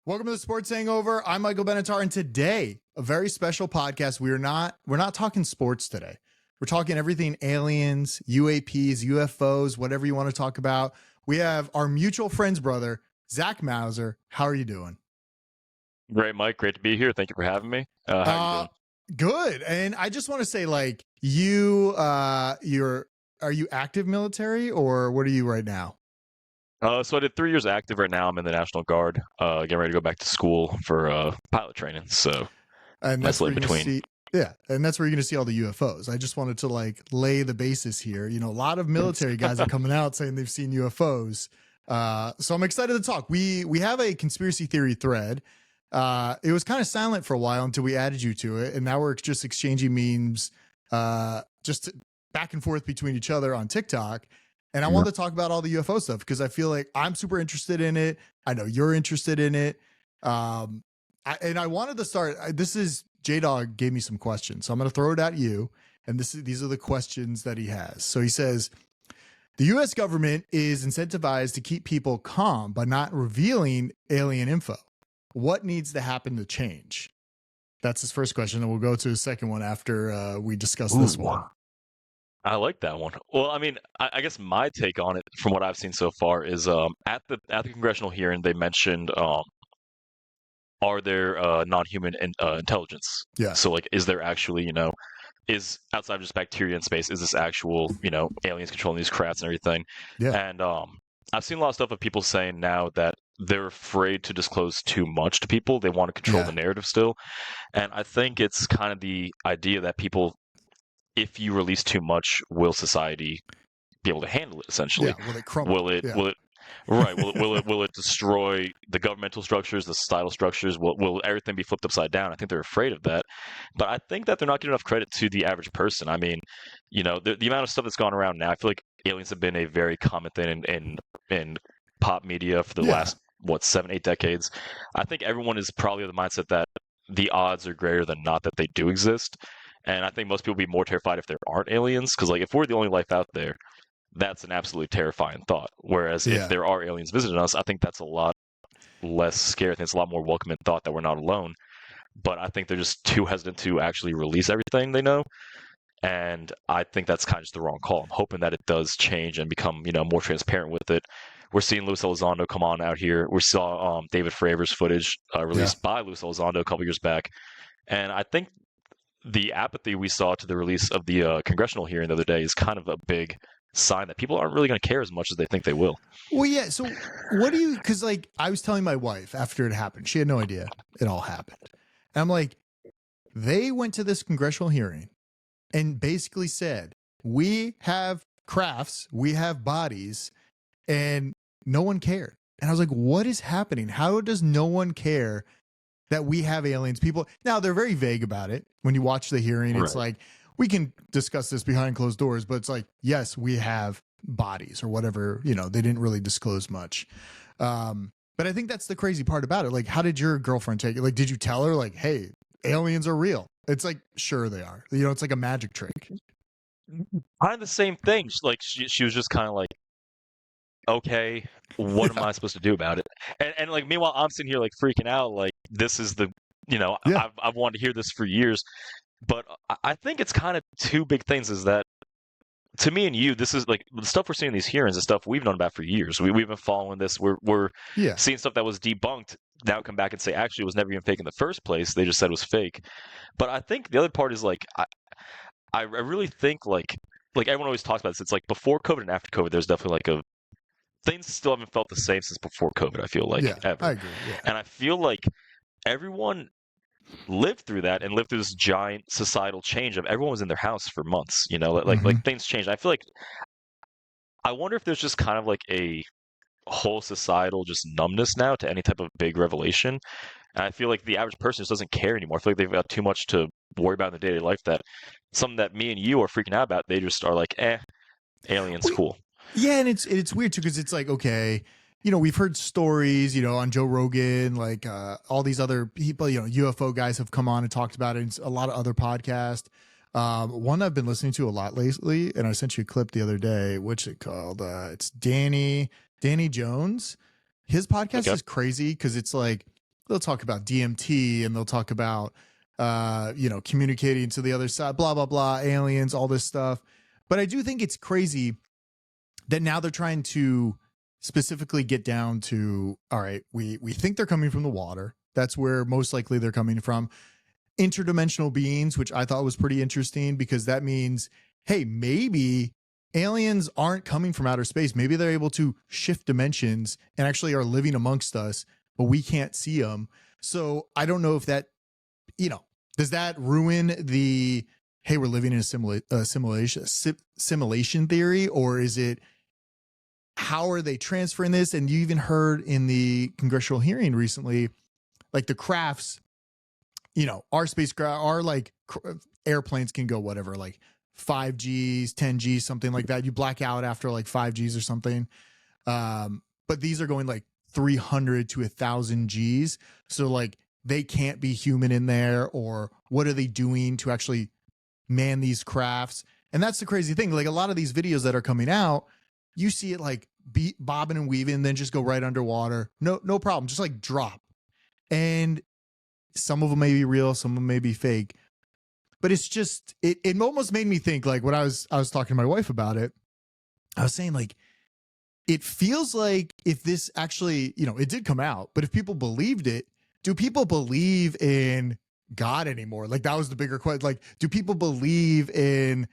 Welcome to the Sports Hangover. I'm Michael Benatar, and today a very special podcast. We're not talking sports today. We're talking everything aliens, UAPs, UFOs, whatever you want to talk about. We have our mutual friend's brother, Zach Mouawer. How are you doing? Great, Mike. Great to be here. Thank you for having me. How are you doing? Good. And I just want to say, like, are you active military or what are you right now? So I did 3 years active. Right now I'm in the National Guard, getting ready to go back to school for pilot training. So And nice that's where in you're gonna between. see, yeah, and that's where you're going to see all the UFOs. I just wanted to like lay the basis here. You know, a lot of military guys are coming out saying they've seen UFOs. So I'm excited to talk. We have a conspiracy theory thread. It was kind of silent for a while until we added you to it, and now we're just exchanging memes, just back and forth between each other on TikTok. And I wanted to talk about all the UFO stuff because I feel like I'm super interested in it. I know you're interested in it. And I wanted to start. This is J-Dog gave me some questions, so I'm going to throw it at you. And these are the questions that he has. So he says, the U.S. government is incentivized to keep people calm by not revealing alien info. What needs to happen to change? That's his first question, and we'll go to his second one after we discuss this one. I like that one. Well, I mean, I guess my take on it, from what I've seen so far, is at the congressional hearing they mentioned, are there non-human intelligence? Yeah. So like, is there actually, is outside of just bacteria in space, is this actual, aliens controlling these crafts and everything? Yeah. And I've seen a lot of stuff of people saying now that they're afraid to disclose too much to people. They want to control the narrative still. And I think it's kind of the idea that people, if you release too much, will society be able to handle it, essentially? Yeah. Will it crumble? Will it destroy the governmental structures, the societal structures? Will everything be flipped upside down? I think they're afraid of that. But I think that they're not giving enough credit to the average person. I mean, the amount of stuff that's gone around now, I feel like aliens have been a very common thing in pop media for the last, 7-8 decades. I think everyone is probably of the mindset that the odds are greater than not that they do exist. And I think most people would be more terrified if there aren't aliens, because like if we're the only life out there, that's an absolutely terrifying thought. Whereas if there are aliens visiting us, I think that's a lot less scary. I think it's a lot more welcoming thought that we're not alone. But I think they're just too hesitant to actually release everything they know. And I think that's kind of just the wrong call. I'm hoping that it does change and become, more transparent with it. We're seeing Luis Elizondo come on out here. We saw David Fravor's footage released by Luis Elizondo a couple years back. And I think the apathy we saw to the release of the congressional hearing the other day is kind of a big sign that people aren't really going to care as much as they think they will. Well, yeah. So what do you, because like I was telling my wife after it happened, she had no idea it all happened. And I'm like, they went to this congressional hearing and basically said, we have crafts, we have bodies, and no one cared. And I was like, what is happening? How does no one care that we have aliens? People now, they're very vague about it. When you watch the hearing, it's like, we can discuss this behind closed doors, but it's like, yes, we have bodies or whatever, they didn't really disclose much. But I think that's the crazy part about it. Like, how did your girlfriend take it? Like, did you tell her like, hey, aliens are real? It's like, sure they are, it's like a magic trick. Kind of the same thing. Like she was just kind of like, okay, what am I supposed to do about it? And like, meanwhile, I'm sitting here like freaking out. Like, this is the, I've wanted to hear this for years. But I think it's kind of two big things. Is that to me and you, this is like the stuff we're seeing in these hearings is stuff we've known about for years. We've been following this. We're seeing stuff that was debunked now come back and say actually it was never even fake in the first place. They just said it was fake. But I think the other part is like I really think like everyone always talks about this. It's like before COVID and after COVID, there's definitely like things still haven't felt the same since before COVID. I feel like ever. I agree. Yeah. And I feel like everyone lived through that and lived through this giant societal change of everyone was in their house for months, like things changed. I feel like I wonder if there's just kind of like a whole societal just numbness now to any type of big revelation. And I feel like the average person just doesn't care anymore. I feel like they've got too much to worry about in their daily life that something that me and you are freaking out about, they just are like, aliens, cool. Yeah, and it's weird too because it's like, okay, we've heard stories, on Joe Rogan, like all these other people, UFO guys have come on and talked about it. And a lot of other podcasts. One I've been listening to a lot lately, and I sent you a clip the other day. What's it called? It's Danny Jones. His podcast is crazy because it's like they'll talk about DMT and they'll talk about, communicating to the other side, blah, blah, blah, aliens, all this stuff. But I do think it's crazy that now they're trying to specifically get down to, all right, we think they're coming from the water. That's where most likely they're coming from. Interdimensional beings, which I thought was pretty interesting because that means, hey, maybe aliens aren't coming from outer space. Maybe they're able to shift dimensions and actually are living amongst us, but we can't see them. So I don't know if that, does that ruin the, hey, we're living in a simulation theory, or is it, how are they transferring this? And you even heard in the congressional hearing recently, like the crafts, our spacecraft, our airplanes can go whatever, like 5Gs, 10Gs, something like that. You black out after like 5Gs or something. But these are going like 300 to 1,000 Gs. So like they can't be human in there, or what are they doing to actually man these crafts? And that's the crazy thing. Like a lot of these videos that are coming out, you see it like bobbing and weaving, then just go right underwater. No problem. Just like drop. And some of them may be real, some of them may be fake. But it's just, it almost made me think, like when I was talking to my wife about it, I was saying like, it feels like if this actually, it did come out, but if people believed it, do people believe in God anymore? Like that was the bigger question. Like, do people believe in,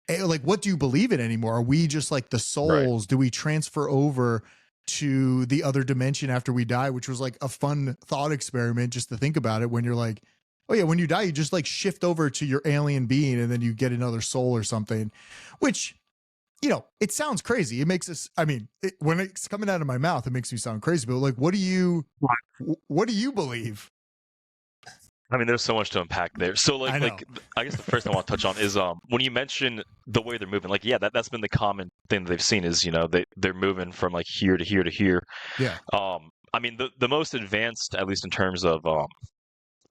like, what do you believe in anymore? Are we just like the souls? Right. Do we transfer over to the other dimension after we die, which was like a fun thought experiment just to think about it, when you're like, oh yeah, when you die, you just like shift over to your alien being and then you get another soul or something, which, it sounds crazy. It makes us, when it's coming out of my mouth, it makes me sound crazy, but like, what do you believe? I mean, there's so much to unpack there. So I guess the first thing I want to touch on is when you mention the way they're moving, like, yeah, that's been the common thing that they've seen is, they're moving from like here to here to here. Yeah. The most advanced, at least in terms of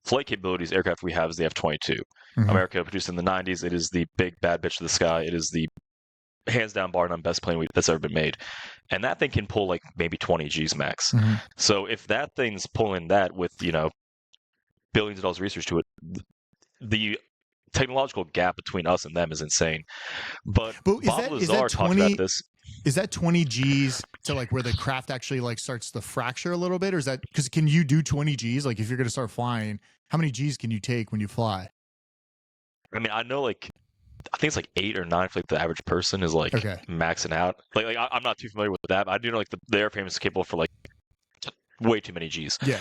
flight capabilities, aircraft we have is the F-22. Mm-hmm. America produced in the 90s. It is the big bad bitch of the sky. It is the hands down bar none best plane that's ever been made. And that thing can pull like maybe 20 Gs max. Mm-hmm. So if that thing's pulling that with, billions of dollars of research to it, the technological gap between us and them is insane. But Bob Lazar talked about this. Is that 20 Gs to like where the craft actually like starts to fracture a little bit? Or is that, because can you do 20 Gs? Like if you're going to start flying, how many Gs can you take when you fly? I mean, I know like, I think it's like 8 or 9 for like the average person is like maxing out. Like I'm not too familiar with that, but I do know like the airframe is capable for like way too many Gs. Yeah.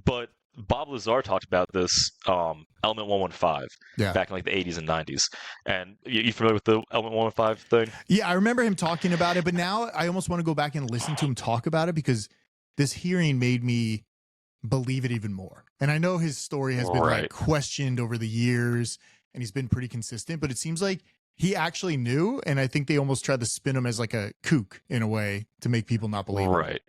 But Bob Lazar talked about this Element 115 back in like the 80s and 90s. And you familiar with the Element 115 thing? Yeah, I remember him talking about it, but now I almost want to go back and listen to him talk about it because this hearing made me believe it even more. And I know his story has been like questioned over the years and he's been pretty consistent, but it seems like he actually knew. And I think they almost tried to spin him as like a kook in a way to make people not believe him.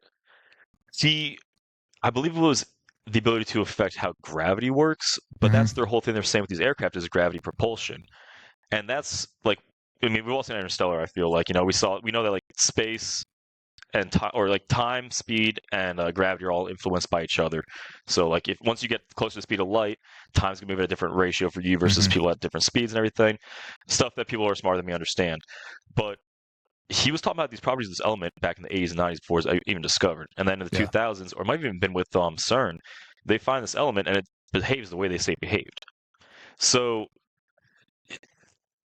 I believe it was the ability to affect how gravity works, but that's their whole thing they're saying with these aircraft is gravity propulsion. And that's like, I mean, we've all seen Interstellar, I feel like, we know that like space and time, or like time, speed, and gravity are all influenced by each other. So like once you get closer to the speed of light, time's gonna move at a different ratio for you versus people at different speeds and everything. Stuff that people are smarter than me understand. But he was talking about these properties of this element back in the 80s and 90s before it was even discovered. And then in the 2000s, or it might have even been with CERN, they find this element and it behaves the way they say it behaved. So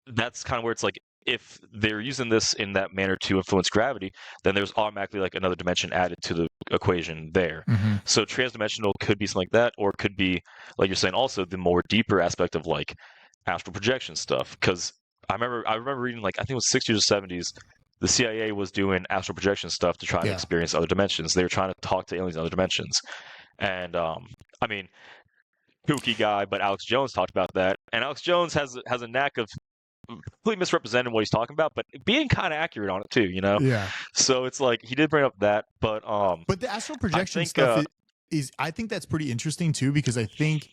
that's kind of where it's like, if they're using this in that manner to influence gravity, then there's automatically like another dimension added to the equation there. So transdimensional could be something like that, or it could be, like you're saying, also the more deeper aspect of like astral projection stuff. Because I remember reading, like, I think it was 60s or 70s, the CIA was doing astral projection stuff to try and experience other dimensions. They were trying to talk to aliens in other dimensions. And I mean, kooky guy, but Alex Jones talked about that. And Alex Jones has a knack of completely misrepresenting what he's talking about, but being kind of accurate on it too, Yeah. So it's like he did bring up that, but the astral projection stuff is I think that's pretty interesting too, because I think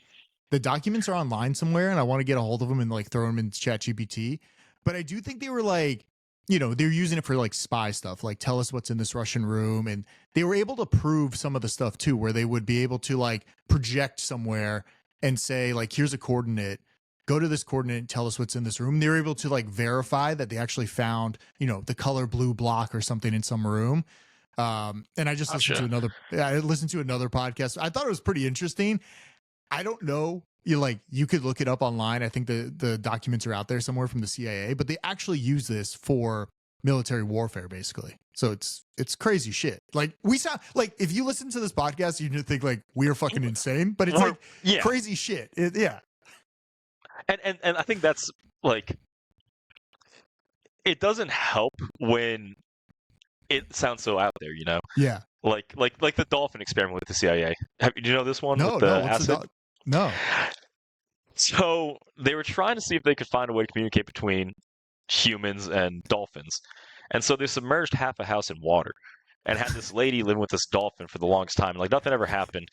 the documents are online somewhere, and I want to get a hold of them and like throw them in ChatGPT. But I do think they were like they're using it for like spy stuff, like tell us what's in this Russian room. And they were able to prove some of the stuff too, where they would be able to like project somewhere and say like, here's a coordinate, go to this coordinate and tell us what's in this room. They were able to like verify that they actually found, the color blue block or something in some room. And I just listened to another podcast. I thought it was pretty interesting. I don't know. You could look it up online. I think the documents are out there somewhere from the CIA, but they actually use this for military warfare, basically. So it's crazy shit. Like we sound like if you listen to this podcast, you think like we are fucking insane, but it's crazy shit. Yeah. And I think that's like, it doesn't help when it sounds so out there, Yeah. Like the dolphin experiment with the CIA. Do you know this one? No, with the no. acid? No. So they were trying to see if they could find a way to communicate between humans and dolphins. And so they submerged half a house in water and had this lady living with this dolphin for the longest time. Like nothing ever happened.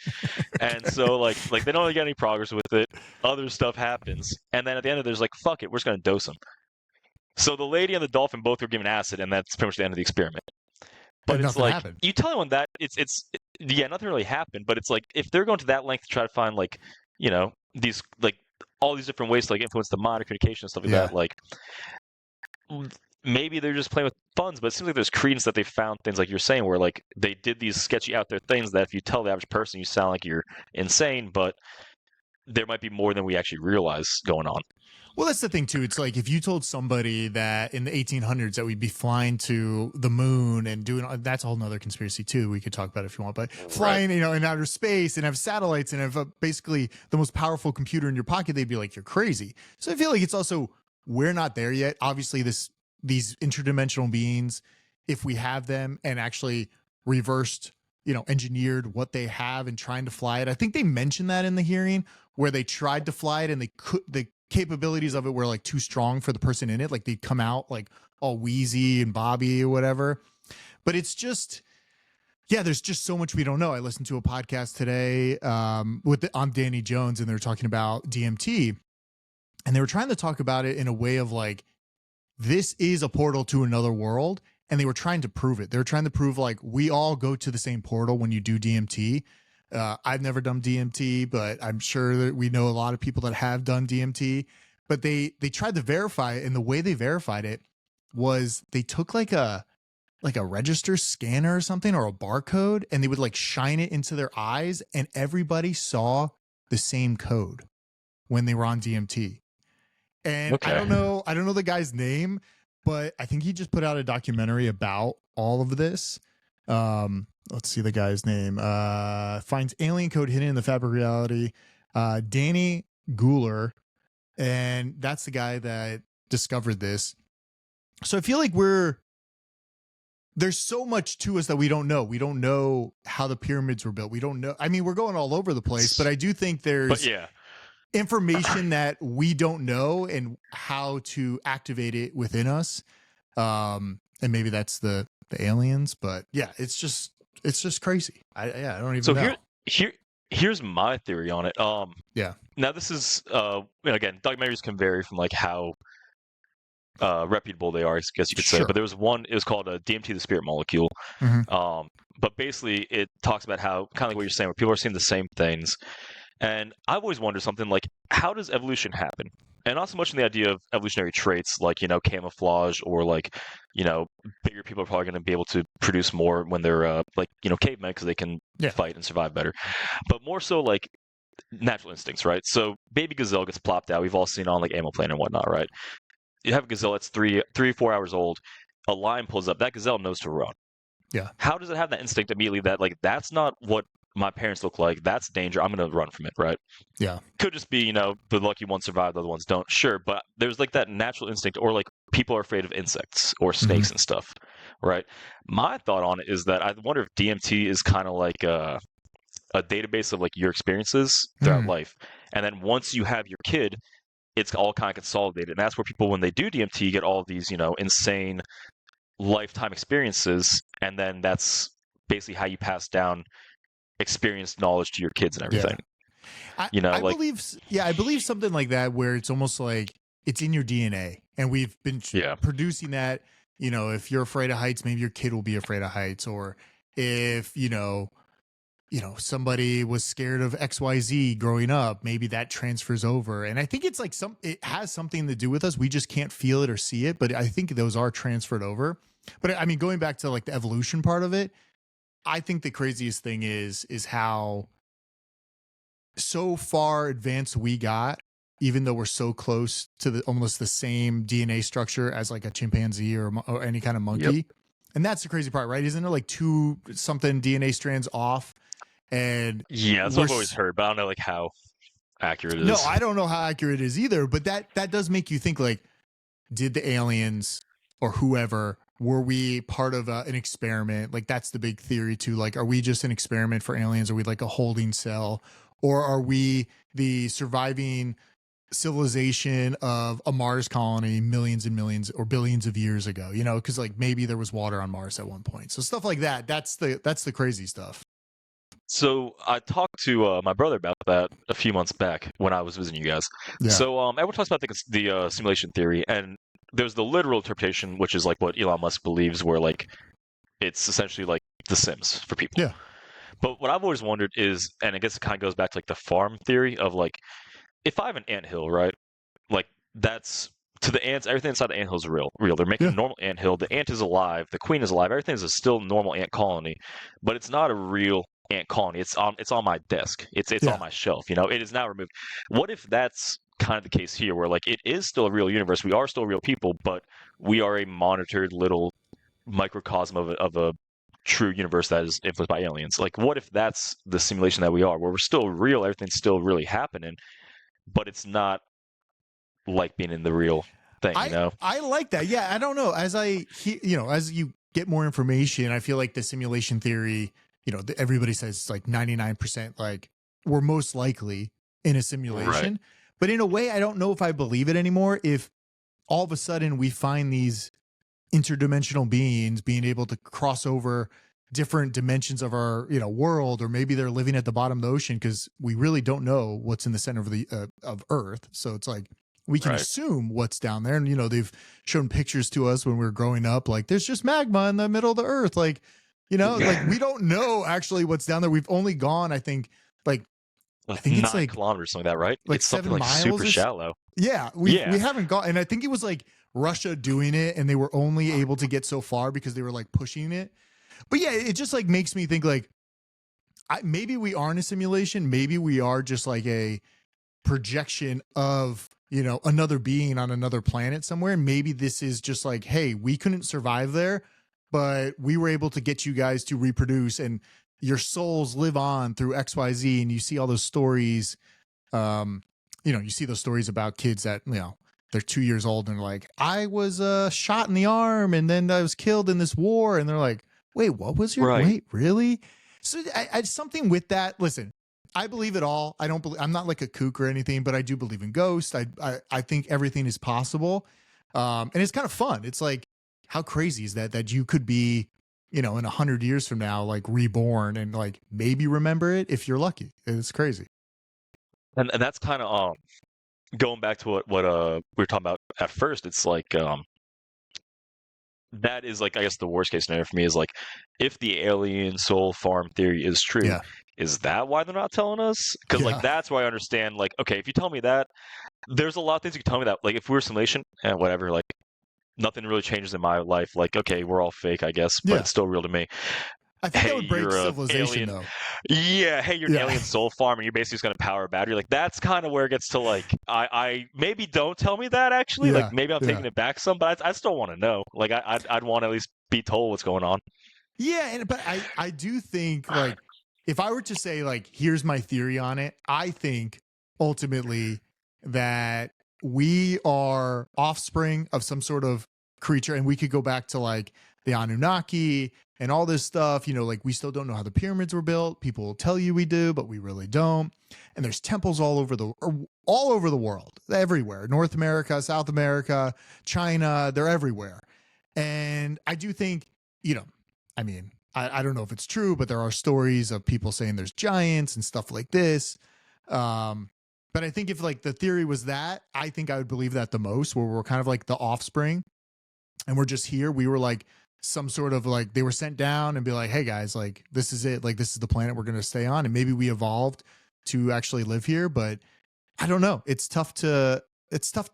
And so like they don't really get any progress with it. Other stuff happens. And then at the end of it, there's like, fuck it, we're just going to dose them. So the lady and the dolphin both were given acid, and that's pretty much the end of the experiment. But it's like, happened. You tell anyone that, nothing really happened. But it's like, if they're going to that length to try to find like, these like all these different ways to like influence the mind or communication and stuff like that, like maybe they're just playing with funds, but it seems like there's credence that they found things like you're saying, where like they did these sketchy out there things that if you tell the average person, you sound like you're insane, but there might be more than we actually realize going on. Well, that's the thing too. It's like if you told somebody that in the 1800s that we'd be flying to the moon and doing, that's a whole nother conspiracy too. We could talk about it if you want, but flying, in outer space and have satellites and have basically the most powerful computer in your pocket, they'd be like, you're crazy. So I feel like it's also, we're not there yet. Obviously these interdimensional beings, if we have them and actually reversed, engineered what they have and trying to fly it. I think they mentioned that in the hearing where they tried to fly it and the capabilities of it were like too strong for the person in it. Like they'd come out like all wheezy and bobby or whatever. But it's just, there's just so much we don't know. I listened to a podcast today on Danny Jones, and they were talking about DMT, and they were trying to talk about it in a way of like, this is a portal to another world. And they were trying to prove it. They were trying to prove like we all go to the same portal when you do DMT. I've never done DMT, but I'm sure that we know a lot of people that have done DMT. But they tried to verify it, and the way they verified it was they took like a register scanner or something, or a barcode, and they would like shine it into their eyes, and everybody saw the same code when they were on DMT. And I don't know the guy's name, but I think he just put out a documentary about all of this. Let's see the guy's name. Finds alien code hidden in the fabric of reality. Danny Guler. And that's the guy that discovered this. So I feel like there's so much to us that we don't know. We don't know how the pyramids were built. We don't know. I mean, we're going all over the place, but I do think there's information that we don't know and how to activate it within us. And maybe that's the aliens, but it's just crazy. I don't even know. Here's my theory on it. Now this is again, documentaries can vary from like how reputable they are, I guess you could say. But there was one, it was called DMT, the spirit molecule. Mm-hmm. But basically it talks about how, kind of like what you're saying, where people are seeing the same things. And I've always wondered something like, how does evolution happen? And not so much in the idea of evolutionary traits like, camouflage, or like, bigger people are probably going to be able to produce more when they're cavemen, because they can fight and survive better. But more so like natural instincts, right? So baby gazelle gets plopped out. We've all seen on like Animal Planet and whatnot, right? You have a gazelle that's 4 hours old. A lion pulls up. That gazelle knows to run. Yeah. How does it have that instinct immediately that like, that's not what my parents look like, that's danger, I'm going to run from it, right? Yeah. Could just be, the lucky ones survive, the other ones don't. Sure, but there's like that natural instinct, or like people are afraid of insects or snakes and stuff, right? My thought on it is that I wonder if DMT is kind of like a database of like your experiences throughout life. And then once you have your kid, it's all kind of consolidated. And that's where people, when they do DMT, get all these, insane lifetime experiences. And then that's basically how you pass down experienced knowledge to your kids and everything. I believe something like that, where it's almost like it's in your DNA, and we've been producing that if you're afraid of heights, maybe your kid will be afraid of heights. Or if, somebody was scared of XYZ growing up, maybe that transfers over. And I think it's like it has something to do with us. We just can't feel it or see it, but I think those are transferred over. But I mean, going back to like the evolution part of it, I think the craziest thing is how so far advanced we got, even though we're so close to almost the same DNA structure as like a chimpanzee or any kind of monkey. Yep. And that's the crazy part, right? Isn't it like 2 something DNA strands off? And yeah, that's what I've always heard, but I don't know like how accurate it is. No, I don't know how accurate it is either, but that does make you think, like, did the aliens or whoever, were we part of an experiment? Like, that's the big theory too. Like, are we just an experiment for aliens? Are we like a holding cell? Or are we the surviving civilization of a Mars colony millions and millions or billions of years ago? Because like maybe there was water on Mars at one point. So stuff like that. That's the crazy stuff. So I talked to my brother about that a few months back when I was visiting you guys. Yeah. So everyone talks about the simulation theory, and there's the literal interpretation, which is like what Elon Musk believes, where like it's essentially like The Sims for people. Yeah. But what I've always wondered is, and I guess it kind of goes back to like the farm theory of like, if I have an anthill, right? Like that's to the ants, everything inside the anthill is real. They're making a normal anthill. The ant is alive. The queen is alive. Everything is a still normal ant colony, but it's not a real ant colony. It's on my desk. It's on my shelf. It is now removed. What if that's kind of the case here, where like it is still a real universe? We are still real people, but we are a monitored little microcosm of a true universe that is influenced by aliens. Like, what if that's the simulation that we are, where we're still real, everything's still really happening, but it's not like being in the real thing, I like that. Yeah, I don't know. As as you get more information, I feel like the simulation theory, everybody says it's like 99% like we're most likely in a simulation. Right. But in a way, I don't know if I believe it anymore. If all of a sudden we find these interdimensional beings being able to cross over different dimensions of our world, or maybe they're living at the bottom of the ocean, because we really don't know what's in the center of the of Earth. So it's like we can assume what's down there, and they've shown pictures to us when we were growing up, like there's just magma in the middle of the Earth, like like we don't know actually what's down there. We've only gone, I think it's 9 kilometers, something like that, right? Like it's 7 something miles, like super shallow. Yeah, we haven't gone, and I think it was like Russia doing it, and they were only able to get so far because they were like pushing it. But yeah, it just like makes me think like maybe we are in a simulation. Maybe we are just like a projection of another being on another planet somewhere. Maybe this is just like, hey, we couldn't survive there, but we were able to get you guys to reproduce, and your souls live on through XYZ. And you see all those stories. You see those stories about kids that they're 2 years old and they're like, I was shot in the arm and then I was killed in this war, and they're like, wait, what was your wait, really? So I something with that. Listen, I believe it all. I'm not like a kook or anything, but I do believe in ghosts. I think everything is possible. And it's kind of fun. It's like, how crazy is that you could be, in 100 years from now, like reborn and like maybe remember it if you're lucky. It's crazy. And that's kind of going back to what we were talking about at first. It's like that is like, I guess the worst case scenario for me is like, if the alien soul farm theory is true, is that why they're not telling us? Because like that's why I understand. Like, okay, if you tell me that, there's a lot of things you can tell me that, like, if we're a simulation and whatever, like nothing really changes in my life. Like, okay, we're all fake, I guess, but it's still real to me. I think that would break civilization, though. Yeah, hey, you're an alien soul farm, and you're basically just going to power a battery. Like, that's kind of where it gets to, like, I maybe don't tell me that, actually. Like, maybe I'm taking it back some, but I still want to know. Like, I'd want to at least be told what's going on. Yeah, but I do think, like, if I were to say, like, here's my theory on it, I think, ultimately, that we are offspring of some sort of creature, and we could go back to, like, the Anunnaki and all this stuff, like we still don't know how the pyramids were built. People will tell you we do, but we really don't. And there's temples all over the world, everywhere. North America, South America, China, they're everywhere. And I do think, I mean, I don't know if it's true, but there are stories of people saying there's giants and stuff like this. But I think if like the theory was that, I think I would believe that the most, where we're kind of like the offspring. and we're just here. We were like some sort of like, they were sent down and be like, hey guys, like this is it. Like this is the planet we're going to stay on. And maybe we evolved to actually live here, but I don't know. It's tough to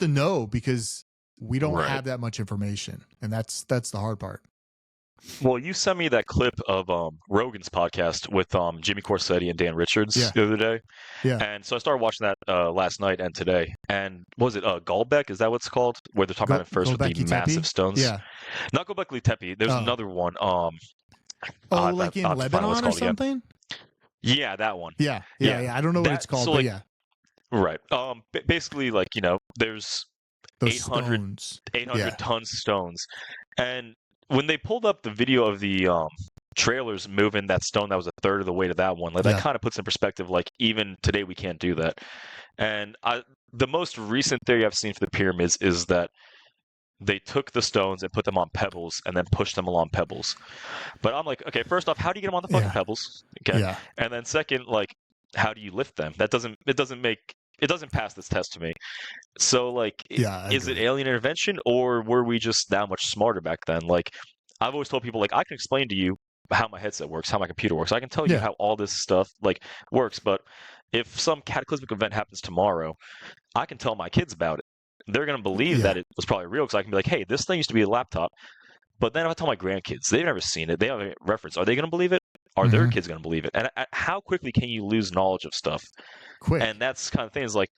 know because we don't Right. have that much information. And that's the hard part. Well, you sent me that clip of Rogan's podcast with Jimmy Corsetti and Dan Richards Yeah. the other day. Yeah. And so I started watching that last night and today. And was it Gaalbek? Is that what it's called? Where they're talking about it first with the Göbekli massive Tepe? stones. Yeah. Not Göbekli Tepe. There's Oh. another one. Like in Lebanon or something? Yeah, that one. Yeah. I don't know what it's called, so, but like, yeah. Right. Basically, like, there's Those 800 stones. 800 Yeah. ton stones. And when they pulled up the video of the trailers moving that stone that was a third of the weight of that one, like that kind of puts in perspective, like even today we can't do that. And the most recent theory I've seen for the pyramids is that they took the stones and put them on pebbles and then pushed them along pebbles. But I'm like, okay, first off, how do you get them on the fucking pebbles? Okay. Yeah. And then second, like, how do you lift them? It doesn't pass this test to me. So, like, is it alien intervention, or were we just that much smarter back then? Like, I've always told people, like, I can explain to you how my headset works, how my computer works. I can tell you how all this stuff, like, works. But if some cataclysmic event happens tomorrow, I can tell my kids about it. They're going to believe that it was probably real because I can be like, hey, this thing used to be a laptop. But then if I tell my grandkids, they've never seen it, they have a reference. Are they going to believe it? Are their kids going to believe it? And how quickly can you lose knowledge of stuff? Quick. And that's kind of thing is like,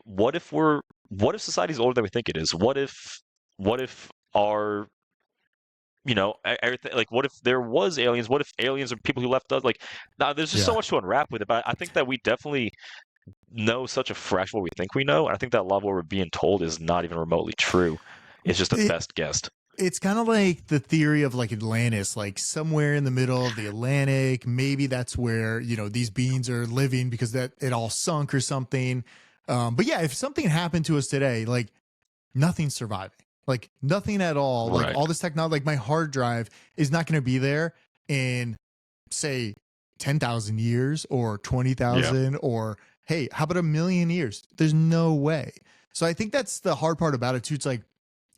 what if society's older than we think it is? What if our, everything, like, what if there was aliens? What if aliens are people who left us? Like, now there's just so much to unwrap with it. But I think that we definitely know such a fraction of what we think we know. And I think that a lot of what we're being told is not even remotely true. It's just a best guess. It's kind of like the theory of like Atlantis, like somewhere in the middle of the Atlantic. Maybe that's where, these beings are living because that it all sunk or something. But yeah, if something happened to us today, like nothing's surviving, like nothing at all. Like all this technology, like my hard drive is not going to be there in say 10,000 years or 20,000 or hey, how about 1,000,000 years? There's no way. So I think that's the hard part about it too. It's like,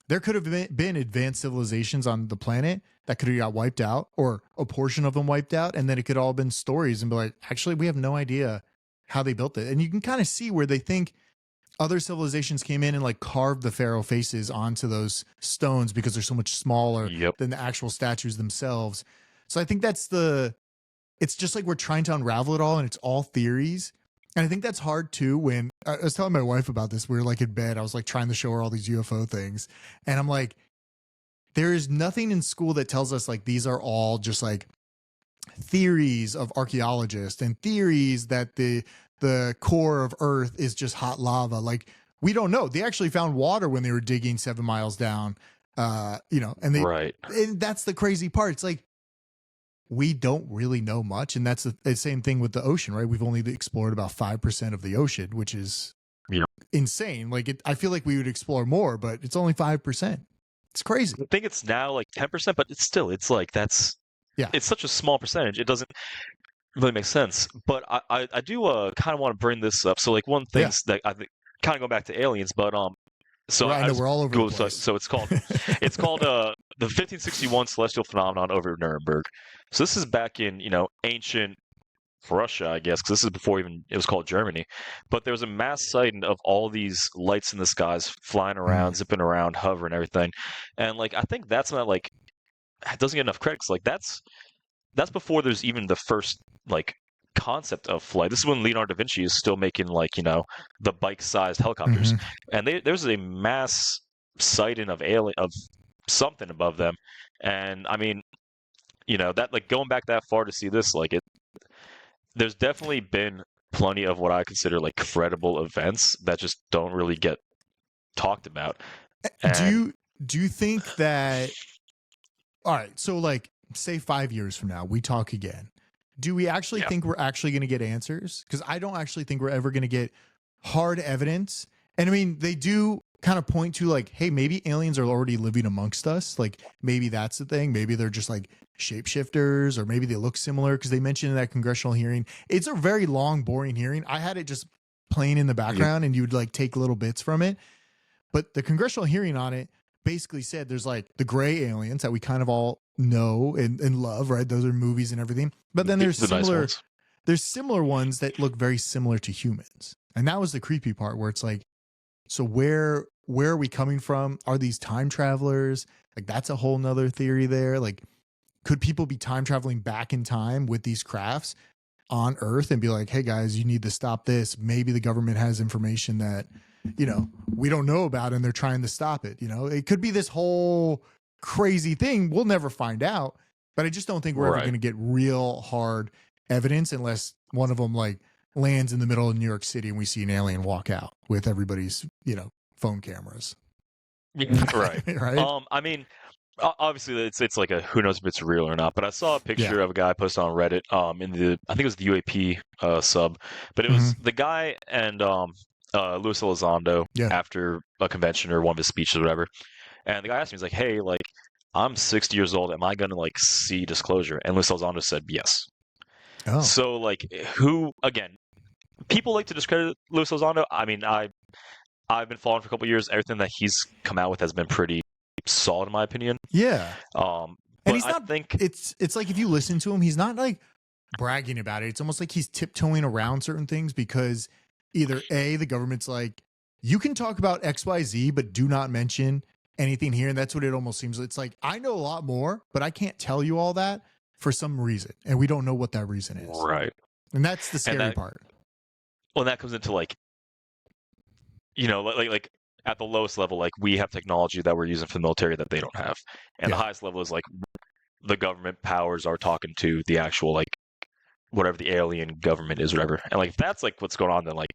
there could have been advanced civilizations on the planet that could have got wiped out or a portion of them wiped out. And then it could all been stories and be like, actually, we have no idea how they built it. And you can kind of see where they think other civilizations came in and like carved the pharaoh faces onto those stones because they're so much smaller than the actual statues themselves. So I think it's just like we're trying to unravel it all and it's all theories. And I think that's hard too. When I was telling my wife about this, we were like in bed, I was like trying to show her all these UFO things. And I'm like, there is nothing in school that tells us like these are all just like theories of archaeologists and theories that the core of Earth is just hot lava. Like we don't know. They actually found water when they were digging 7 miles down, and and that's the crazy part. It's like, we don't really know much. And that's the same thing with the ocean, right? We've only explored about 5% of the ocean, which is insane. Like I feel like we would explore more, but it's only 5%. It's crazy. I think it's now like 10%, but it's like, it's such a small percentage. It doesn't really make sense. But I do kind of want to bring this up. So like one thing that I think kind of go back to aliens, but so I know we're all over the place. So it's called the 1561 celestial phenomenon over Nuremberg. So this is back in ancient Russia, I guess, because this is before even it was called Germany. But there was a mass sighting of all these lights in the skies flying around, zipping around, hovering, everything. And like I think that's not like it doesn't get enough credit. 'Cause, like that's before there's even the first like concept of flight. This is when Leonardo da Vinci is still making like the bike-sized helicopters, and there's a mass sighting of something above them. And I mean, that like going back that far to see this, like there's definitely been plenty of what I consider like credible events that just don't really get talked about. And do you think that, all right, so like say 5 years from now, we talk again. Do we actually think we're actually going to get answers? Because I don't actually think we're ever going to get hard evidence. And I mean, they do kind of point to like, hey, maybe aliens are already living amongst us. Like maybe that's the thing. Maybe they're just like shapeshifters, or maybe they look similar, because they mentioned in that congressional hearing, it's a very long, boring hearing. I had it just playing in the background and you would like take little bits from it. But the congressional hearing on it, basically said there's like the gray aliens that we kind of all know and love, right? Those are movies and everything. But then there's The nice similar ones. there's similar ones that look very similar to humans. And that was the creepy part where it's like, so where are we coming from? Are these time travelers? Like that's a whole nother theory there. Like, could people be time traveling back in time with these crafts on Earth and be like, hey guys, you need to stop this. Maybe the government has information that, you know, we don't know about and they're trying to stop it. You know, it could be this whole crazy thing. We'll never find out, but I just don't think we're ever Right. going to get real hard evidence unless one of them like lands in the middle of New York City and we see an alien walk out with everybody's, you know, phone cameras. Right. Right. I mean, obviously it's like a who knows if it's real or not. But I saw a picture of a guy posted on Reddit. In the I think it was the UAP sub, but it was the guy and Luis Elizondo Yeah. after a convention or one of his speeches or whatever. And the guy asked me, he's like, "Hey, like I'm 60 years old. Am I gonna like see disclosure?" And Luis Elizondo said yes. Oh. So like, who again? People like to discredit Luis Elizondo. I mean, I've been following for a couple of years. Everything that he's come out with has been pretty solid, in my opinion. Yeah. But And he's I not. think It's like if you listen to him, he's not like bragging about it. It's almost like he's tiptoeing around certain things because either A, the government's like, you can talk about XYZ, but do not mention anything here. And that's what it almost seems. It's like, I know a lot more, but I can't tell you all that for some reason. And we don't know what that reason is. right. And that's the scary part. Well, that comes into like, you know, like at the lowest level, like we have technology that we're using for the military that they don't have, and the highest level is like the government powers are talking to the actual like whatever the alien government is, whatever. And like if that's like what's going on, then like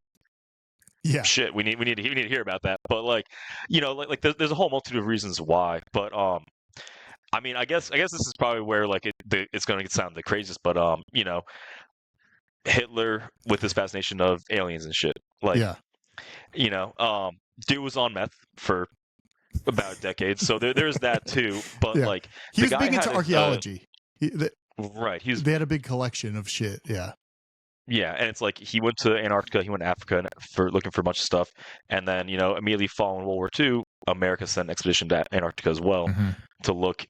Yeah. shit, we need to hear about that. But like, you know, like there's a whole multitude of reasons why. But I mean, I guess this is probably where like it's going to sound the craziest, but you know, Hitler with his fascination of aliens and shit, like, you know, dude was on meth for about a decade, so there's that too. But like, he was big into archaeology. Right, they had a big collection of shit. Yeah, and it's like he went to Antarctica, he went to Africa for looking for a bunch of stuff, and then you know immediately following World War II, America sent an expedition to Antarctica as well to look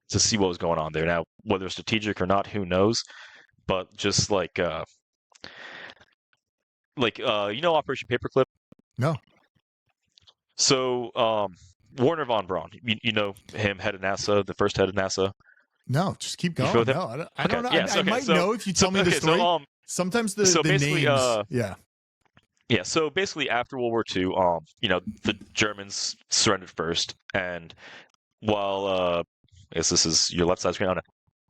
to see what was going on there. Now, whether it's strategic or not, who knows? But just like you know Operation Paperclip? No. So Warner von Braun, you know him, head of NASA, the first head of NASA. No, just keep going. No, I don't know. Yeah, I might know if you tell me the story. So, sometimes the names. Yeah. So basically, after World War II, you know, the Germans surrendered first, and while I guess this is your left side screen.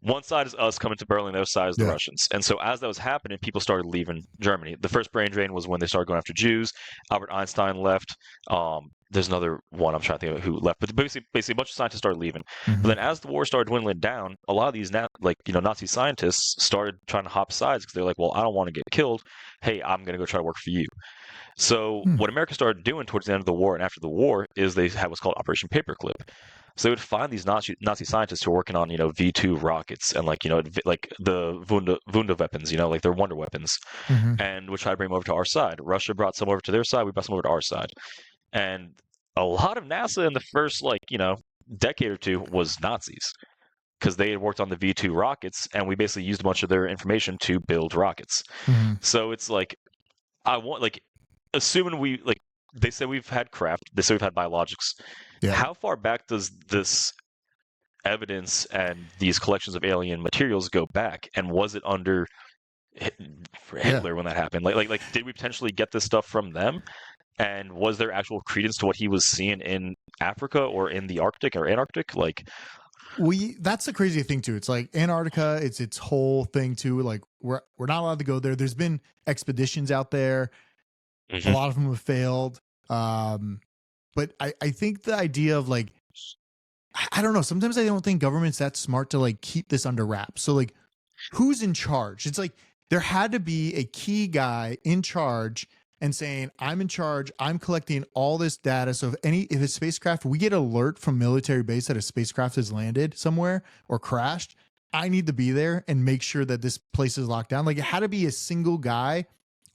One side is us coming to Berlin, the other side is the Russians. And so as that was happening, people started leaving Germany. The first brain drain was when they started going after Jews. Albert Einstein left. There's another one I'm trying to think of who left. But basically a bunch of scientists started leaving. But then as the war started dwindling down, a lot of these Nazi scientists started trying to hop sides because they're like, well, I don't want to get killed. Hey, I'm going to go try to work for you. So what America started doing towards the end of the war and after the war is they had what's called Operation Paperclip. So they would find these Nazi scientists who are working on, you know, V2 rockets and like, you know, like the Wunder weapons, you know, like their wonder weapons, and would try to bring them over to our side. Russia brought some over to their side. We brought some over to our side. And a lot of NASA in the first, like, you know, decade or two was Nazis because they had worked on the V2 rockets, and we basically used a bunch of their information to build rockets. So it's like, assuming we, like, they say we've had craft, they say we've had biologics. How far back does this evidence and these collections of alien materials go back? And was it under Hitler when that happened? Like, did we potentially get this stuff from them? And was there actual credence to what he was seeing in Africa or in the Arctic or Antarctic? Like, that's the crazy thing too. It's like Antarctica, it's its whole thing too. Like we're not allowed to go there. There's been expeditions out there. A lot of them have failed. But I think the idea of like, I don't know. Sometimes I don't think government's that smart to like keep this under wraps. So like, who's in charge? It's like there had to be a key guy in charge and saying, I'm in charge. I'm collecting all this data. So if a spacecraft, we get alert from military base that a spacecraft has landed somewhere or crashed, I need to be there and make sure that this place is locked down. Like it had to be a single guy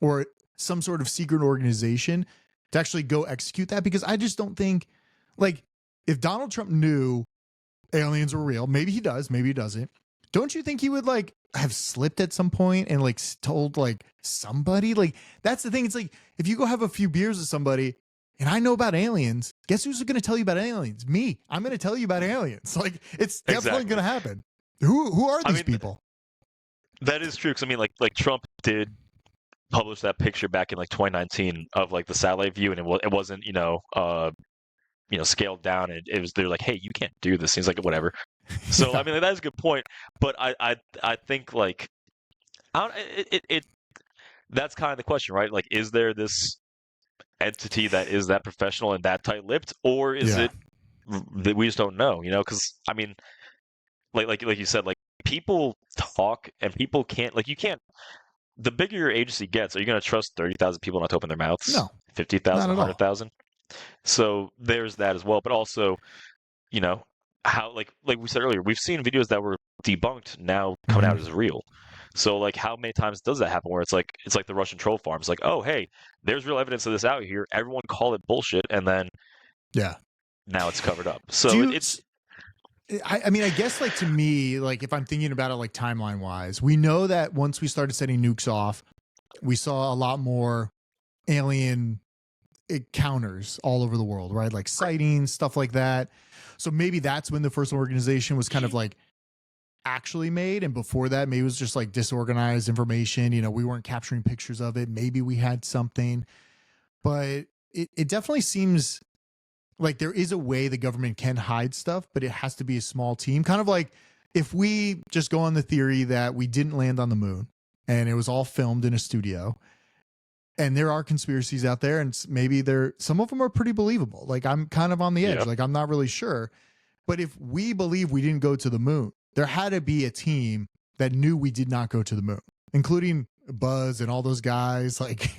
or some sort of secret organization to actually go execute that, because I just don't think, like, if Donald Trump knew aliens were real, maybe he does, maybe he doesn't. Don't you think he would like have slipped at some point and like told like somebody? Like that's the thing. It's like if you go have a few beers with somebody and I know about aliens, guess who's going to tell you about aliens? Me. I'm going to tell you about aliens. Like it's definitely going to happen. Who are these people? That is true because I mean, like Trump did publish that picture back in like 2019 of like the satellite view, and it wasn't scaled down, and it was they're like, hey, you can't do this. He's like, whatever. So I mean, like, that is a good point, but I think like I don't, that's kind of the question, right? Like, is there this entity that is that professional and that tight-lipped, or is it that we just don't know? Because I mean, like you said, like people talk and people can't like you can't. The bigger your agency gets, are you going to trust 30,000 people not to open their mouths? No, 50,000, 100,000. So there's that as well, but also, how like we said earlier, we've seen videos that were debunked now coming out as real. So like, how many times does that happen? Where it's like the Russian troll farms, like, oh hey, there's real evidence of this out here. Everyone call it bullshit, and then now it's covered up. So it's. I mean, I guess like to me, like if I'm thinking about it like timeline wise, we know that once we started setting nukes off, we saw a lot more alien encounters all over the world, right? Like sightings, stuff like that. So maybe that's when the first organization was kind of like actually made. And before that, maybe it was just like disorganized information. We weren't capturing pictures of it. Maybe we had something, but it definitely seems like there is a way the government can hide stuff, but it has to be a small team. Kind of like if we just go on the theory that we didn't land on the moon and it was all filmed in a studio, and there are conspiracies out there, and maybe some of them are pretty believable. Like I'm kind of on the edge. Like I'm not really sure. But if we believe we didn't go to the moon, there had to be a team that knew we did not go to the moon, including Buzz and all those guys. Like,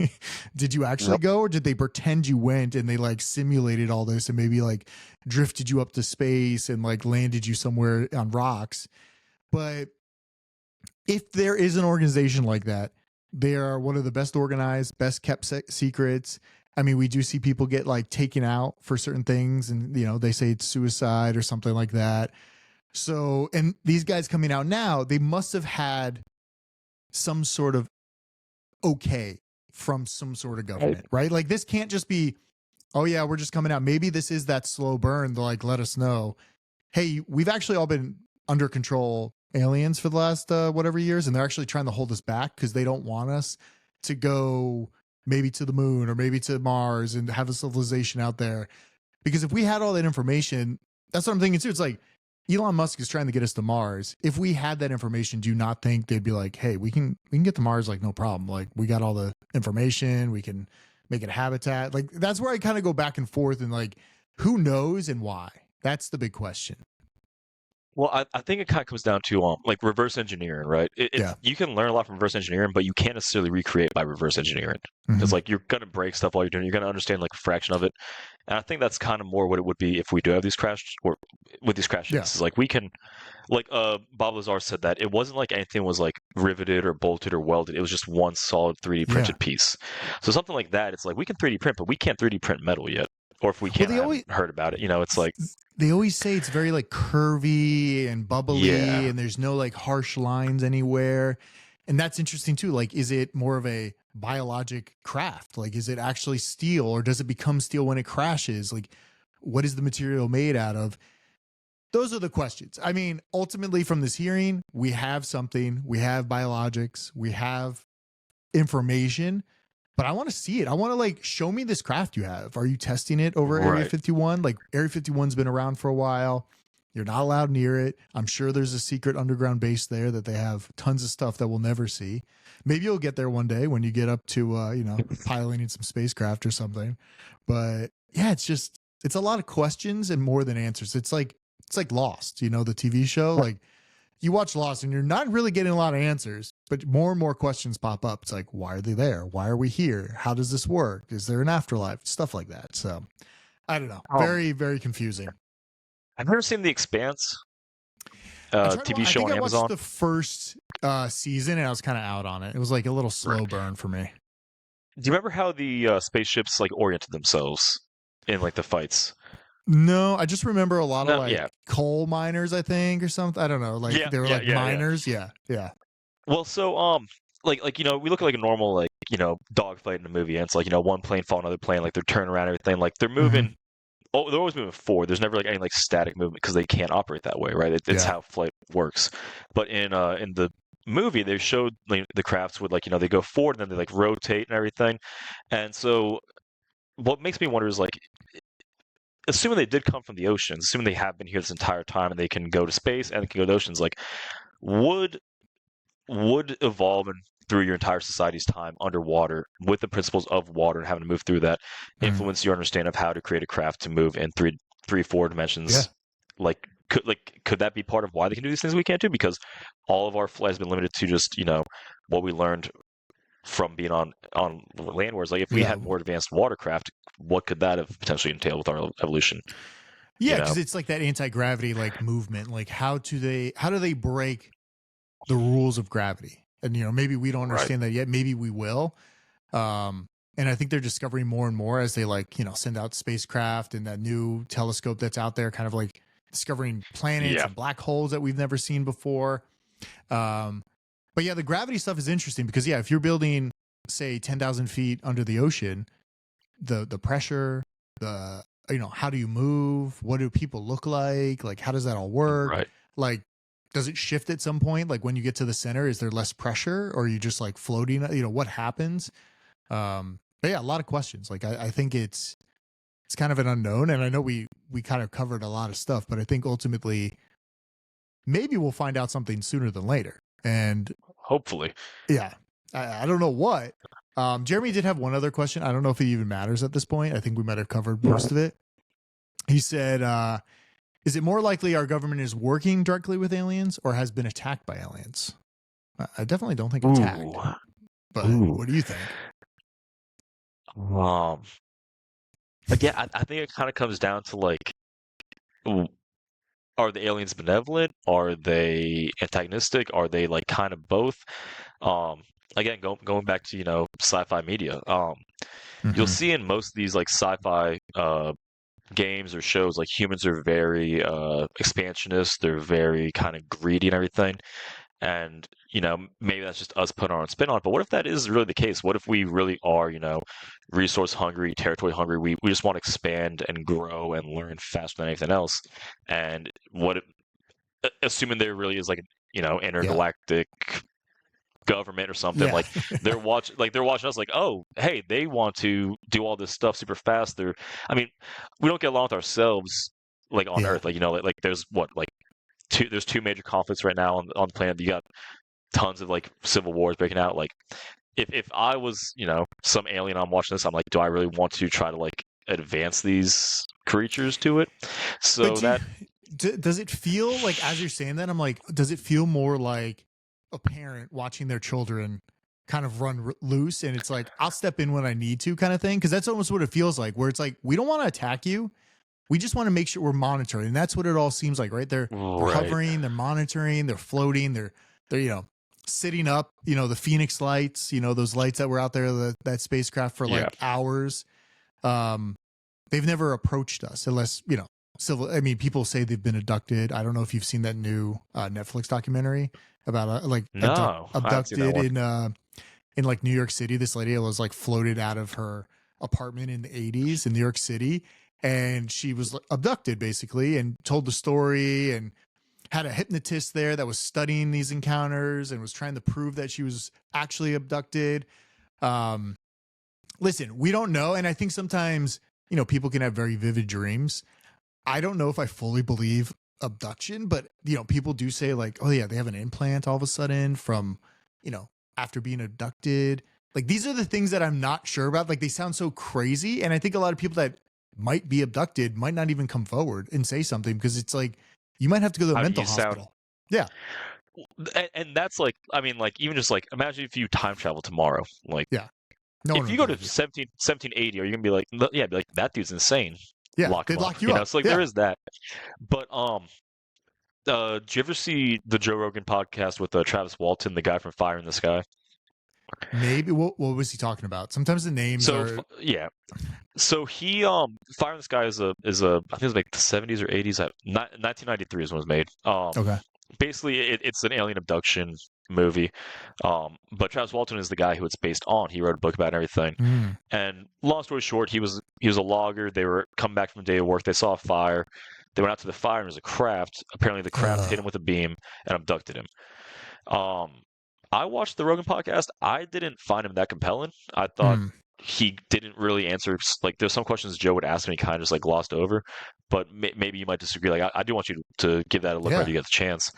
did you actually go, or did they pretend you went and they like simulated all this and maybe like drifted you up to space and like landed you somewhere on rocks? But if there is an organization like that, they are one of the best organized, best kept secrets. I mean, we do see people get like taken out for certain things, and they say it's suicide or something like that. So, and these guys coming out now, they must have had some sort of okay from some sort of government, right? Like this can't just be, oh yeah, we're just coming out. Maybe this is that slow burn to like let us know, hey, we've actually all been under control aliens for the last whatever years, and they're actually trying to hold us back because they don't want us to go maybe to the moon or maybe to Mars and have a civilization out there. Because if we had all that information, that's what I'm thinking too. It's like Elon Musk is trying to get us to Mars. If we had that information, do you not think they'd be like, hey, we can get to Mars, like no problem. Like we got all the information, we can make it a habitat. Like that's where I kind of go back and forth, and like who knows and why? That's the big question. Well, I think it kind of comes down to like reverse engineering, right? You can learn a lot from reverse engineering, but you can't necessarily recreate by reverse engineering. Because like you're gonna break stuff while you're doing. You're gonna understand like a fraction of it, and I think that's kind of more what it would be if we do have these crash or with these crash hits. Like we can, like Bob Lazar said that it wasn't like anything was like riveted or bolted or welded. It was just one solid 3D printed piece. So something like that, it's like we can 3D print, but we can't 3D print metal yet. Or if we can't, I haven't heard about it. It's like they always say it's very like curvy and bubbly, and there's no like harsh lines anywhere. And that's interesting too. Like, is it more of a biologic craft? Like, is it actually steel, or does it become steel when it crashes? Like, what is the material made out of? Those are the questions. I mean, ultimately from this hearing, we have something, we have biologics, we have information. But I want to see it. I want to like show me this craft you have. Are you testing it over Area 51? Like Area 51's been around for a while. You're not allowed near it. I'm sure there's a secret underground base there that they have tons of stuff that we'll never see. Maybe you'll get there one day when you get up to piloting some spacecraft or something. But yeah, it's a lot of questions and more than answers. It's like Lost, the TV show. Like you watch Lost and you're not really getting a lot of answers, but more and more questions pop up. It's like, why are they there? Why are we here? How does this work? Is there an afterlife? Stuff like that. So I don't know. Very, very confusing. I've never seen The Expanse TV show on Amazon. I watched the first season and I was kind of out on it. It was like a little slow burn for me. Do you remember how the spaceships like oriented themselves in like the fights? No, I just remember a lot of No, like yeah, coal miners, I think, or something. I don't know. Like yeah, they were yeah, like yeah, yeah. miners. Yeah, yeah. Well, so like we look at like a normal like dogfight in a movie, and it's like one plane fall another plane, like they're turning around and everything, like they're Hmm. moving. Oh, they're always moving forward. There's never like any like static movement because they can't operate that way, right? It's Yeah. how flight works. But in the movie, they showed like, the crafts would like they go forward and then they like rotate and everything. And so what makes me wonder is like assuming they did come from the oceans, assuming they have been here this entire time and they can go to space and they can go to oceans, like would evolve through your entire society's time underwater with the principles of water and having to move through that Mm. influence your understanding of how to create a craft to move in four Yeah. dimensions. Could that be part of why they can do these things we can't do? Because all of our flight has been limited to just what we learned from being on land wars. Like if we Yeah. had more advanced watercraft, what could that have potentially entailed with our evolution? Yeah, because it's like that anti-gravity like movement. Like how do they break the rules of gravity? And maybe we don't Right. understand that yet. Maybe we will. And I think they're discovering more and more as they like send out spacecraft and that new telescope that's out there, kind of like discovering planets Yeah. and black holes that we've never seen before. But yeah, the gravity stuff is interesting because if you're building, say, 10,000 feet under the ocean, the pressure, the how do you move? What do people look like? Like, how does that all work? Right. Like, does it shift at some point? Like when you get to the center, is there less pressure, or are you just like floating? What happens? But yeah, a lot of questions. Like I think it's kind of an unknown, and I know we kind of covered a lot of stuff, but I think ultimately maybe we'll find out something sooner than later. And Hopefully. yeah, I don't know what. Jeremy did have one other question. I don't know if it even matters at this point. I think we might have covered most of it. He said, is it more likely our government is working directly with aliens or has been attacked by aliens? I definitely don't think attacked. Ooh. But Ooh. what do you think? Again, I think it kind of comes down to like, are the aliens benevolent? Are they antagonistic? Are they like kind of both? Again, going back to sci-fi media, you'll see in most of these like sci-fi games or shows, like humans are very expansionist. They're very kind of greedy and everything. And maybe that's just us putting our own spin on it. But what if that is really the case? What if we really are resource hungry, territory hungry? We just want to expand and grow and learn faster than anything else. And assuming there really is like intergalactic government or something, like they're watching us like, oh hey, they want to do all this stuff super fast. I mean, we don't get along with ourselves like on Earth, like there's there's two major conflicts right now on the planet. You got tons of like civil wars breaking out. Like if I was some alien, I'm watching this, I'm like, do I really want to try to like advance these creatures to it? So does it feel like, as you're saying that, I'm like, does it feel more like a parent watching their children kind of run loose, and it's like, I'll step in when I need to, kind of thing? Because that's almost what it feels like, where it's like, we don't want to attack you, we just want to make sure we're monitoring. And that's what it all seems like, right? They're hovering, they're monitoring, they're floating, they're sitting up, the Phoenix lights, those lights that were out there, that spacecraft for like hours. They've never approached us unless, people say they've been abducted. I don't know if you've seen that new Netflix documentary about abducted in like New York City. This lady was like floated out of her apartment in the 80s in New York City, and she was abducted basically, and told the story, and had a hypnotist there that was studying these encounters and was trying to prove that she was actually abducted. Listen, we don't know. And I think sometimes, people can have very vivid dreams. I don't know if I fully believe abduction, but, people do say like, oh yeah, they have an implant all of a sudden from, after being abducted. Like, these are the things that I'm not sure about. Like, they sound so crazy. And I think a lot of people that might be abducted might not even come forward and say something, because it's like, you might have to go to a mental hospital. Yeah. And that's like, I mean, like, even just like, imagine if you time travel tomorrow. Like, yeah. If you go to 1780, are you gonna be like, yeah, be like, that dude's insane? Yeah, they'd lock you up. It's like, there is that. But did you ever see the Joe Rogan podcast with Travis Walton, the guy from Fire in the Sky? Maybe what was he talking about? Sometimes the names are yeah. So he Fire in the Sky is a I think it was like the 70s or 80s. 1993 is when it was made. okay. Basically it's an alien abduction movie. But Travis Walton is the guy who it's based on. He wrote a book about everything. Mm. And long story short, he was a logger. They were coming back from a day of work. They saw a fire. They went out to the fire and there was a craft. Apparently the craft hit him with a beam and abducted him. I watched the Rogan podcast. I didn't find him that compelling. I thought he didn't really answer. Like, there's some questions Joe would ask me, he kind of just like glossed over. But maybe you might disagree. Like, I do want you to give that a look when you get the chance.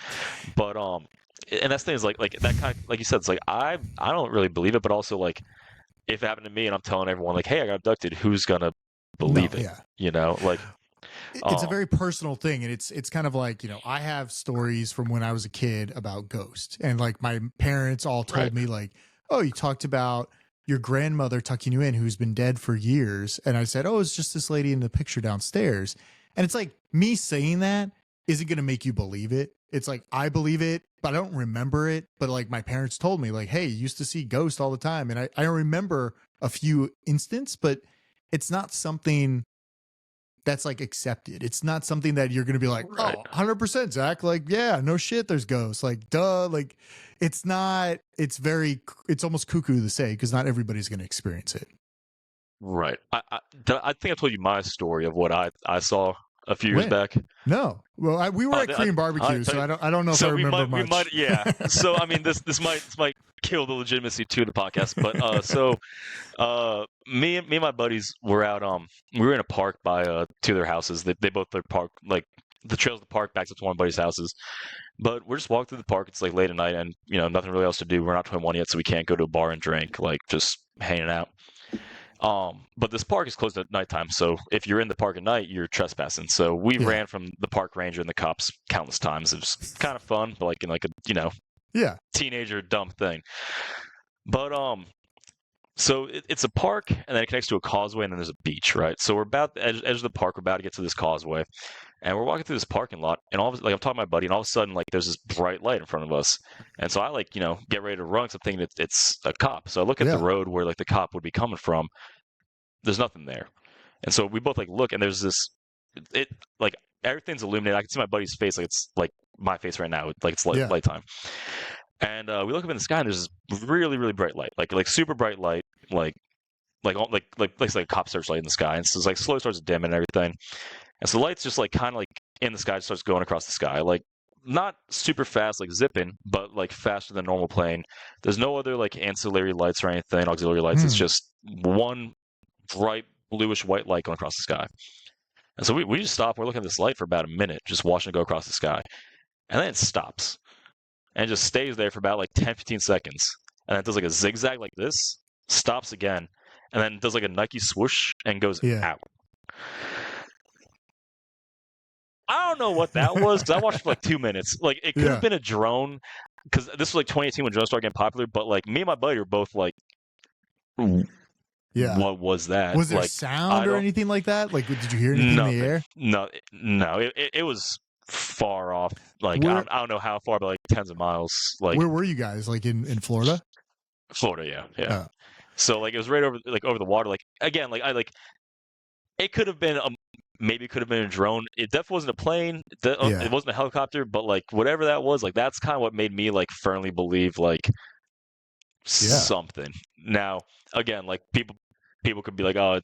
But and that's the thing is like that kind of, like you said, it's like I don't really believe it. But also, like, if it happened to me and I'm telling everyone like, hey, I got abducted, who's gonna believe it? Yeah. You know, like. It's a very personal thing, and it's kind of like, you know, I have stories from when I was a kid about ghosts, and like my parents all told me like, oh, you talked about your grandmother tucking you in who's been dead for years, and I said, oh, it's just this lady in the picture downstairs, and it's like me saying that isn't going to make you believe it. It's like I believe it, but I don't remember it. But like my parents told me like, hey, you used to see ghosts all the time, and I remember a few instances, but it's not something that's like accepted. It's not something that you're going to be like, oh, 100% Zach. Like, yeah, no shit. There's ghosts. Like, duh. Like, it's not, it's almost cuckoo to say, because not everybody's going to experience it. Right. I think I told you my story of what I saw a few years back. No. Well, we were at Korean barbecue, so I don't know if I remember much. We might, yeah. So I mean, this might kill the legitimacy to the podcast, but me and my buddies were out. We were in a park by two of their houses. They both are park, like the trails of the park backs up to one of my buddy's houses. But we're just walking through the park. It's like late at night, and you know, nothing really else to do. We're not 21 yet, so we can't go to a bar and drink. Like, just hanging out. But this park is closed at nighttime, so if you're in the park at night, you're trespassing. So we ran from the park ranger and the cops countless times. It was kind of fun, but like in like a teenager dumb thing. But so it's a park, and then it connects to a causeway, and then there's a beach, right? So we're about the edge of the park. We're about to get to this causeway, and we're walking through this parking lot, and all of, like I'm talking to my buddy, and all of a sudden, like there's this bright light in front of us, and so I like get ready to run because I'm thinking it's a cop. So I look at the road where like the cop would be coming from. There's nothing there, and so we both like look, and there's this. It like everything's illuminated. I can see my buddy's face, like it's like my face right now, like it's nighttime. And we look up in the sky, and there's this really, really bright light, like super bright light, like a cop searchlight in the sky. And so it's like slowly starts to dim and everything. And so the light's just like kind of like in the sky, starts going across the sky, like not super fast, like zipping, but like faster than normal plane. There's no other like ancillary lights or anything, auxiliary lights. It's just one bright bluish white light going across the sky. And so we just stop. We're looking at this light for about a minute, just watching it go across the sky. And then it stops. And it just stays there for about like 10, 15 seconds. And then it does like a zigzag like this, stops again, and then does like a Nike swoosh and goes out. I don't know what that was, because I watched it for like 2 minutes. Like, it could have been a drone, because this was like 2018 when drones started getting popular, but like me and my buddy were both like, what was that? Was there like, sound or anything like that? Like, did you hear anything in the air? No. It was far off. Like, I don't know how far, but like tens of miles. Like, where were you guys? Like in Florida? Florida, yeah. So like it was right over the water. Like, again, like it could have been maybe it could have been a drone. It definitely wasn't a plane. It wasn't a helicopter. But like whatever that was, like that's kind of what made me like firmly believe like something. Now, again, like people could be like, oh,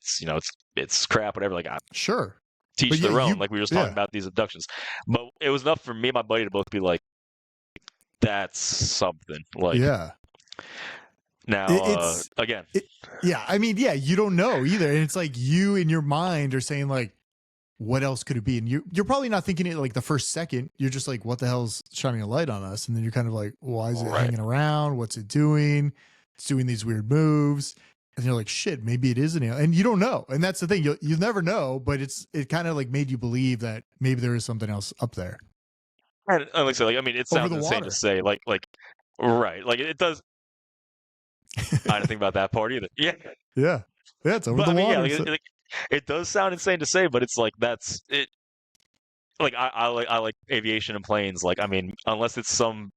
it's crap, whatever. Like, sure. Teach their own, like we were just talking about these abductions. But it was enough for me and my buddy to both be like, that's something. Like, now, again. I mean, you don't know either. And it's like you in your mind are saying like, what else could it be? And you're probably not thinking it like the first second. You're just like, what the hell's shining a light on us? And then you're kind of like, why is it hanging around? What's it doing? It's doing these weird moves. And you're like, shit, maybe it is an alien. And you don't know. And that's the thing. You'll never know, but it kind of like made you believe that maybe there is something else up there. And like I said, like, I mean, it sounds insane to say, like, right. Like it does. I didn't think about that part either. Yeah. It's over the water. Yeah, it does sound insane to say, but it's like, that's it. Like I like aviation and planes. Like, I mean, unless it's some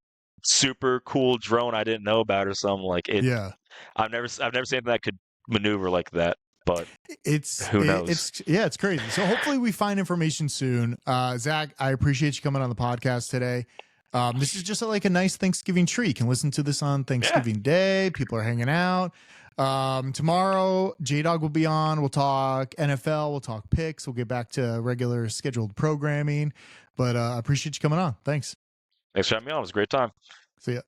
super cool drone I didn't know about or something. Like it, Yeah. I've never seen anything that could maneuver like that. But It's who knows? it's crazy. So hopefully we find information soon. Zach, I appreciate you coming on the podcast today. This is just like a nice Thanksgiving treat. You can listen to this on Thanksgiving Day. People are hanging out. Tomorrow, J-Dog will be on. We'll talk NFL. We'll talk picks. We'll get back to regular scheduled programming. But I appreciate you coming on. Thanks. Thanks for having me on. It was a great time. See ya.